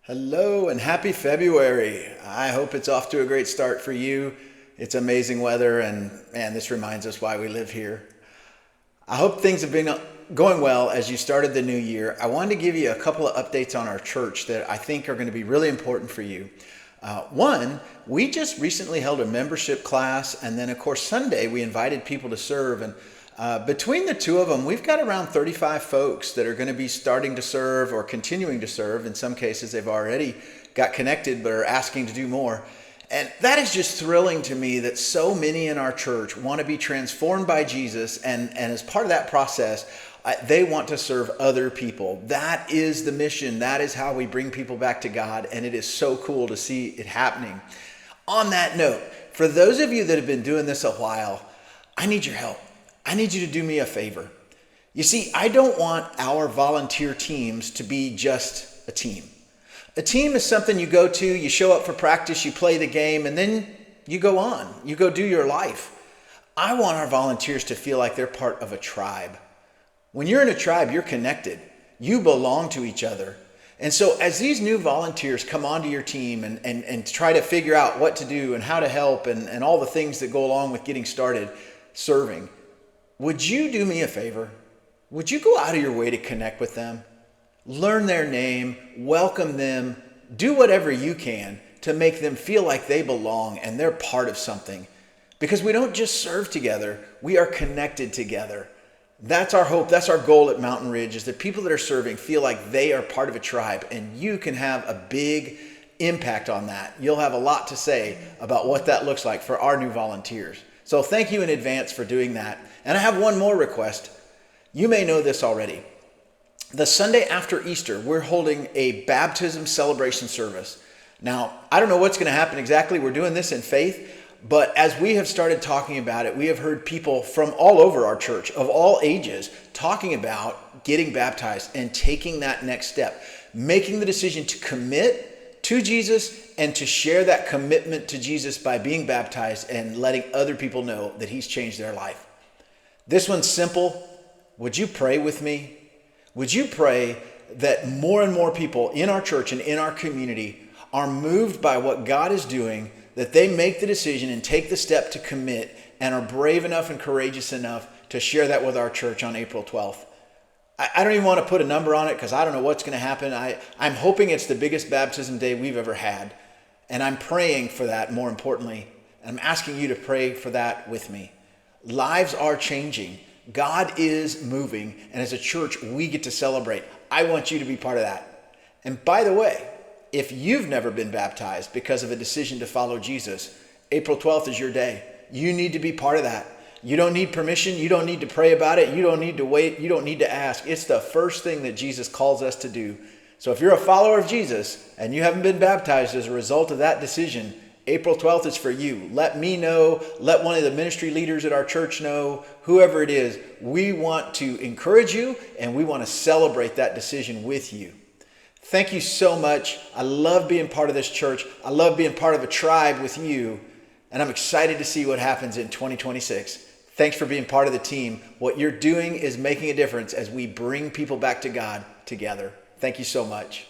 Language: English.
Hello and happy February. I hope it's off to a great start for you. It's amazing weather, and man, this reminds us why we live here. I hope things have been going well as you started the new year. I wanted to give you a couple of updates on our church that I think are going to be really important for you. One, we just recently held a membership class, and then of course Sunday we invited people to serve, and between the two of them, we've got around 35 folks that are going to be starting to serve or continuing to serve. In some cases, they've already got connected but are asking to do more. And that is just thrilling to me that so many in our church want to be transformed by Jesus. And as part of that process, they want to serve other people. That is the mission. That is how we bring people back to God. And it is so cool to see it happening. On that note, for those of you that have been doing this a while, I need your help. I need you to do me a favor. You see, I don't want our volunteer teams to be just a team. A team is something you go to, you show up for practice, you play the game, and then you go on. You go do your life. I want our volunteers to feel like they're part of a tribe. When you're in a tribe, you're connected. You belong to each other. And so as these new volunteers come onto your team and try to figure out what to do and how to help and all the things that go along with getting started serving, would you do me a favor? Would you go out of your way to connect with them? Learn their name, welcome them, do whatever you can to make them feel like they belong and they're part of something. Because we don't just serve together, we are connected together. That's our hope, that's our goal at Mountain Ridge, is that people that are serving feel like they are part of a tribe, and you can have a big impact on that. You'll have a lot to say about what that looks like for our new volunteers. So thank you in advance for doing that. And I have one more request. You may know this already. The Sunday after Easter, we're holding a baptism celebration service. Now, I don't know what's going to happen exactly. We're doing this in faith. But as we have started talking about it, we have heard people from all over our church, of all ages, talking about getting baptized and taking that next step, making the decision to commit to Jesus and to share that commitment to Jesus by being baptized and letting other people know that he's changed their life. This one's simple. Would you pray with me? Would you pray that more and more people in our church and in our community are moved by what God is doing, that they make the decision and take the step to commit and are brave enough and courageous enough to share that with our church on April 12th? I don't even want to put a number on it because I don't know what's going to happen. I'm hoping it's the biggest baptism day we've ever had. And I'm praying for that, more importantly. And I'm asking you to pray for that with me. Lives are changing. God is moving. And as a church, we get to celebrate. I want you to be part of that. And by the way, if you've never been baptized because of a decision to follow Jesus, April 12th is your day. You need to be part of that. You don't need permission. You don't need to pray about it. You don't need to wait. You don't need to ask. It's the first thing that Jesus calls us to do. So if you're a follower of Jesus and you haven't been baptized as a result of that decision, April 12th is for you. Let me know. Let one of the ministry leaders at our church know. Whoever it is, we want to encourage you and we want to celebrate that decision with you. Thank you so much. I love being part of this church. I love being part of a tribe with you. And I'm excited to see what happens in 2026. Thanks for being part of the team. What you're doing is making a difference as we bring people back to God together. Thank you so much.